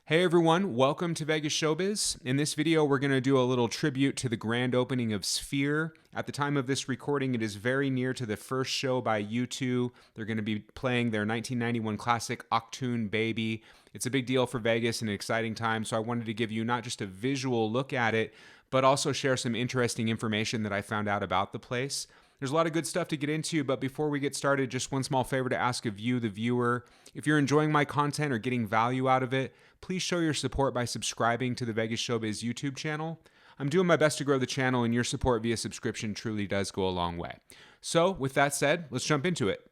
Hey everyone, welcome to Vegas Showbiz. In this video, we're going to do a little tribute to the grand opening of Sphere. At the time of this recording, it is very near to the first show by U2. They're going to be playing their 1991 classic Octoon Baby. It's a big deal for Vegas and an exciting time, so I wanted to give you not just a visual look at it, but also share some interesting information that I found out about the place. There's a lot of good stuff to get into, but before we get started, just one small favor to ask of you, the viewer. If you're enjoying my content or getting value out of it, please show your support by subscribing to the Vegas Showbiz YouTube channel. I'm doing my best to grow the channel, and your support via subscription truly does go a long way. So, with that said, let's jump into it.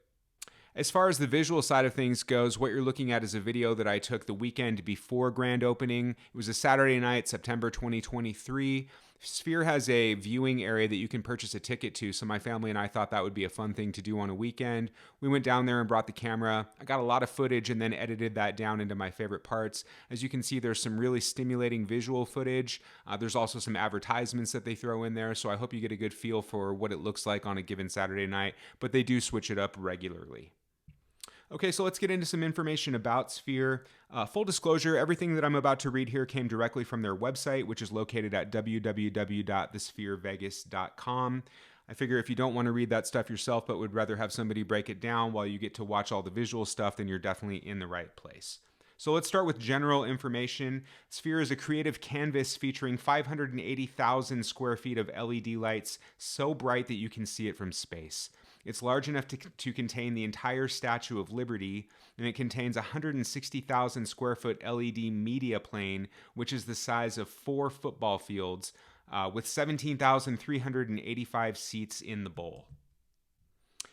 As far as the visual side of things goes, what you're looking at is a video that I took the weekend before grand opening. It was a Saturday night, September 2023. Sphere has a viewing area that you can purchase a ticket to, so my family and I thought that would be a fun thing to do on a weekend. We went down there and brought the camera. I got a lot of footage and then edited that down into my favorite parts. As you can see, there's some really stimulating visual footage. There's also some advertisements that they throw in there, so I hope you get a good feel for what it looks like on a given Saturday night, but they do switch it up regularly. Okay, so let's get into some information about Sphere. Full disclosure, everything that I'm about to read here came directly from their website, which is located at www.thespherevegas.com. I figure if you don't want to read that stuff yourself, but would rather have somebody break it down while you get to watch all the visual stuff, then you're definitely in the right place. So let's start with general information. Sphere is a creative canvas featuring 580,000 square feet of LED lights so bright that you can see it from space. It's large enough to contain the entire Statue of Liberty, and it contains a 160,000 square foot LED media plane, which is the size of 4 football fields, with 17,385 seats in the bowl.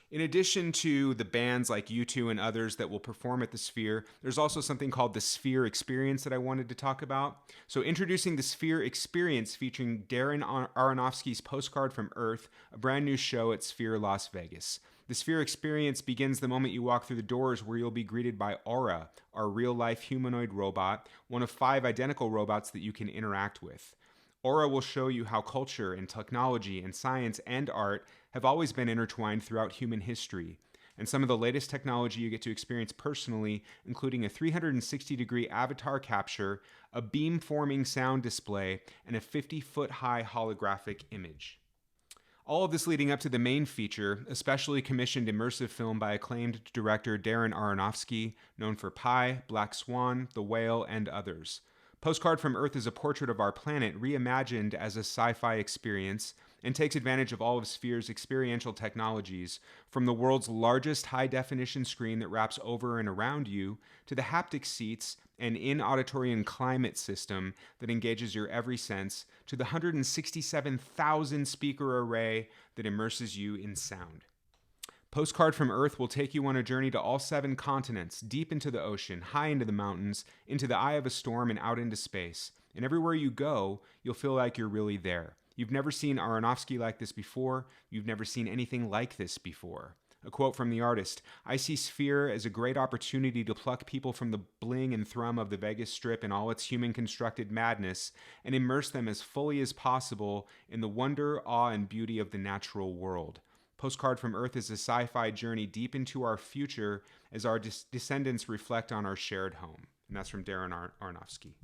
In addition to the bands like U2 and others that will perform at the Sphere, there's also something called the Sphere Experience that I wanted to talk about. So introducing the Sphere Experience featuring Darren Aronofsky's Postcard from Earth, a brand new show at Sphere Las Vegas. The Sphere Experience begins the moment you walk through the doors, where you'll be greeted by Aura, our real-life humanoid robot, one of 5 identical robots that you can interact with. Aura will show you how culture and technology and science and art have always been intertwined throughout human history, and some of the latest technology you get to experience personally, including a 360-degree avatar capture, a beam-forming sound display, and a 50-foot-high holographic image. All of this leading up to the main feature, a specially commissioned immersive film by acclaimed director Darren Aronofsky, known for Pi, Black Swan, The Whale, and others. Postcard from Earth is a portrait of our planet reimagined as a sci-fi experience and takes advantage of all of Sphere's experiential technologies, from the world's largest high-definition screen that wraps over and around you, to the haptic seats and in-auditorium climate system that engages your every sense, to the 167,000 speaker array that immerses you in sound. Postcard from Earth will take you on a journey to all 7 continents, deep into the ocean, high into the mountains, into the eye of a storm, and out into space. And everywhere you go, you'll feel like you're really there. You've never seen Aronofsky like this before. You've never seen anything like this before. A quote from the artist: "I see Sphere as a great opportunity to pluck people from the bling and thrum of the Vegas Strip and all its human-constructed madness and immerse them as fully as possible in the wonder, awe, and beauty of the natural world. Postcard from Earth is a sci-fi journey deep into our future as our descendants reflect on our shared home." And that's from Darren Aronofsky.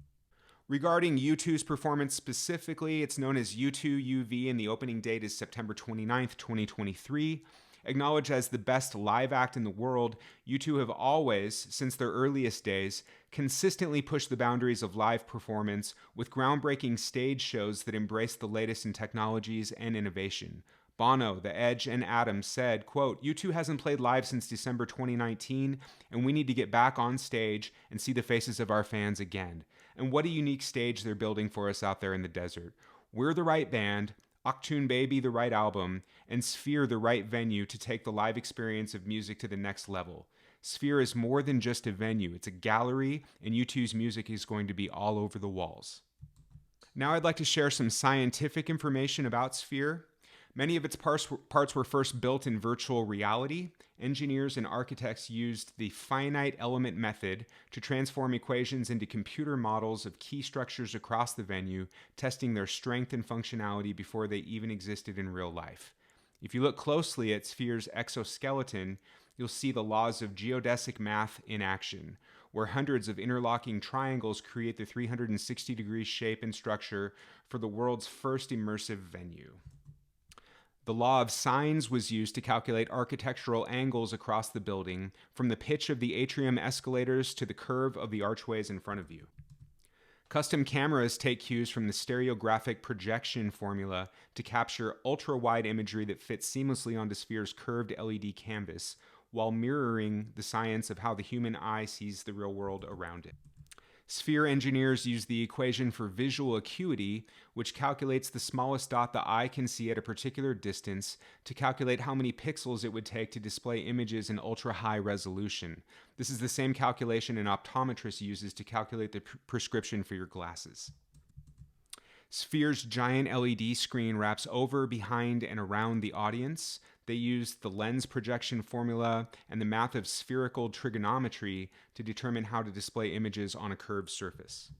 Regarding U2's performance specifically, it's known as U2 UV, and the opening date is September 29th, 2023. Acknowledged as the best live act in the world, U2 have always, since their earliest days, consistently pushed the boundaries of live performance with groundbreaking stage shows that embrace the latest in technologies and innovation. Bono, The Edge, and Adams said, quote, "U2 hasn't played live since December 2019, and we need to get back on stage and see the faces of our fans again. And what a unique stage they're building for us out there in the desert. We're the right band, Octoon Baby the right album, and Sphere the right venue to take the live experience of music to the next level. Sphere is more than just a venue, it's a gallery, and U2's music is going to be all over the walls." Now I'd like to share some scientific information about Sphere. Many of its parts were first built in virtual reality. Engineers and architects used the finite element method to transform equations into computer models of key structures across the venue, testing their strength and functionality before they even existed in real life. If you look closely at Sphere's exoskeleton, you'll see the laws of geodesic math in action. where hundreds of interlocking triangles create the 360-degree shape and structure for the world's first immersive venue. The law of sines was used to calculate architectural angles across the building, from the pitch of the atrium escalators to the curve of the archways in front of you. Custom cameras take cues from the stereographic projection formula to capture ultra-wide imagery that fits seamlessly onto Sphere's curved LED canvas, while mirroring the science of how the human eye sees the real world around it. Sphere engineers use the equation for visual acuity, which calculates the smallest dot the eye can see at a particular distance, to calculate how many pixels it would take to display images in ultra-high resolution. This is the same calculation an optometrist uses to calculate the prescription for your glasses. Sphere's giant LED screen wraps over, behind, and around the audience. They use the lens projection formula and the math of spherical trigonometry to determine how to display images on a curved surface.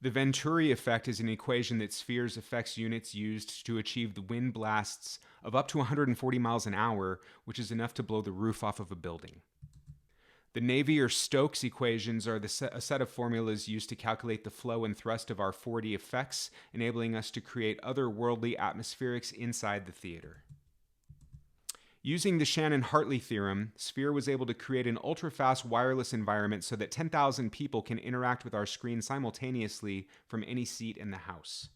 The Venturi effect is an equation that Sphere's effects units used to achieve the wind blasts of up to 140 miles an hour, which is enough to blow the roof off of a building. The Navier-Stokes equations are a set of formulas used to calculate the flow and thrust of our 4D effects, enabling us to create otherworldly atmospherics inside the theater. Using the Shannon-Hartley theorem, Sphere was able to create an ultra-fast wireless environment so that 10,000 people can interact with our screen simultaneously from any seat in the house.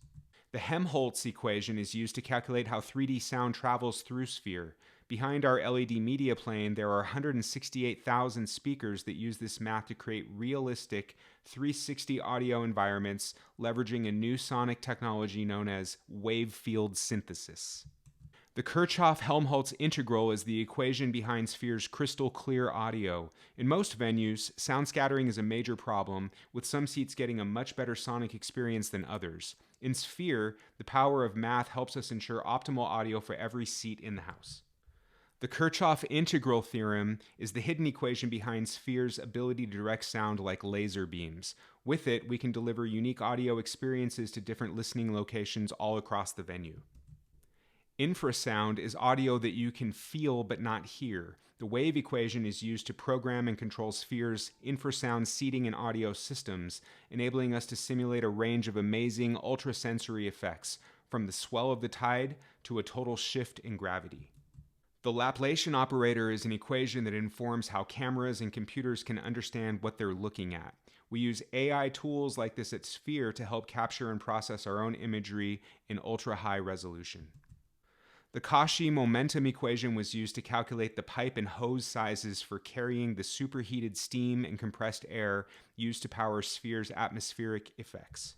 The Helmholtz equation is used to calculate how 3D sound travels through Sphere. Behind our LED media plane, there are 168,000 speakers that use this math to create realistic 360 audio environments, leveraging a new sonic technology known as wave field synthesis. The Kirchhoff-Helmholtz integral is the equation behind Sphere's crystal clear audio. In most venues, sound scattering is a major problem, with some seats getting a much better sonic experience than others. In Sphere, the power of math helps us ensure optimal audio for every seat in the house. The Kirchhoff integral theorem is the hidden equation behind Sphere's ability to direct sound like laser beams. With it, we can deliver unique audio experiences to different listening locations all across the venue. Infrasound is audio that you can feel but not hear. The wave equation is used to program and control Sphere's infrasound seating and audio systems, enabling us to simulate a range of amazing ultrasensory effects, from the swell of the tide to a total shift in gravity. The Laplacian operator is an equation that informs how cameras and computers can understand what they're looking at. We use AI tools like this at Sphere to help capture and process our own imagery in ultra-high resolution. The Cauchy momentum equation was used to calculate the pipe and hose sizes for carrying the superheated steam and compressed air used to power Sphere's atmospheric effects.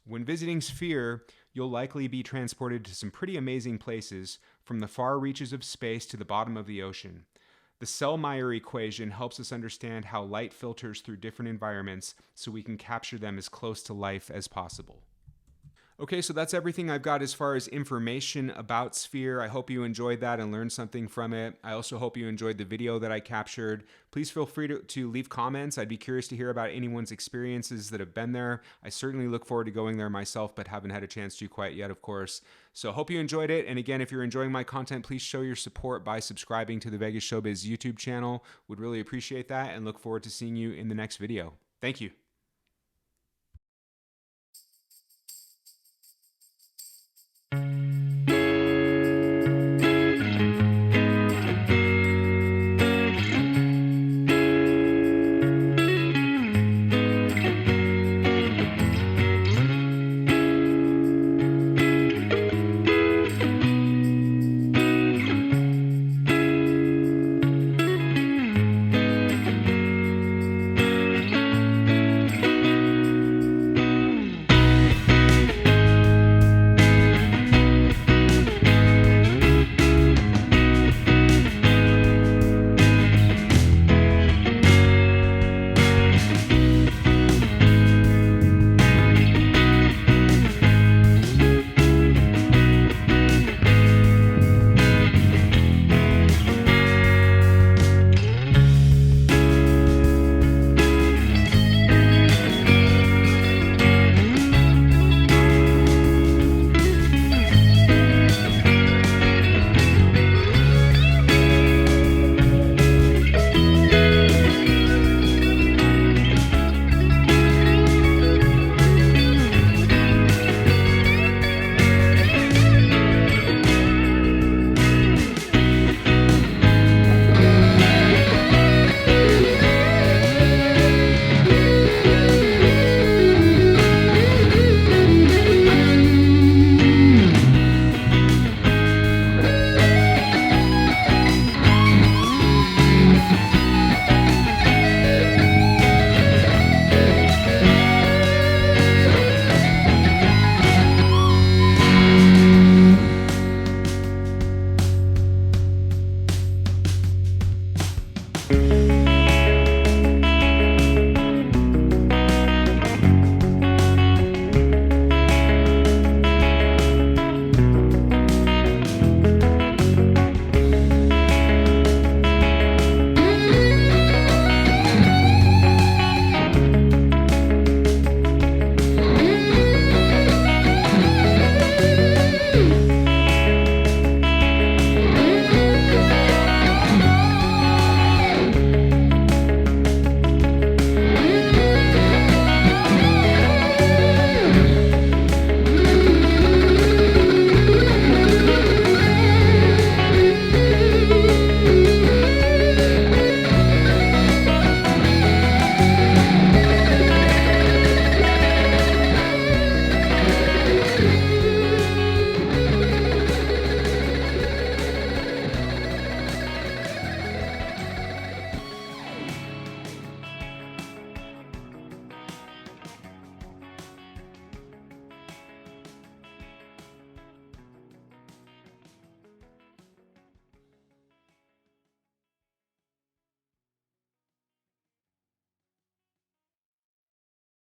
When visiting Sphere, you'll likely be transported to some pretty amazing places, from the far reaches of space to the bottom of the ocean. The Sellmeier equation helps us understand how light filters through different environments so we can capture them as close to life as possible. Okay, so that's everything I've got as far as information about Sphere. I hope you enjoyed that and learned something from it. I also hope you enjoyed the video that I captured. Please feel free to leave comments. I'd be curious to hear about anyone's experiences that have been there. I certainly look forward to going there myself, but haven't had a chance to quite yet, of course. So hope you enjoyed it. And again, if you're enjoying my content, please show your support by subscribing to the Vegas Showbiz YouTube channel. Would really appreciate that and look forward to seeing you in the next video. Thank you.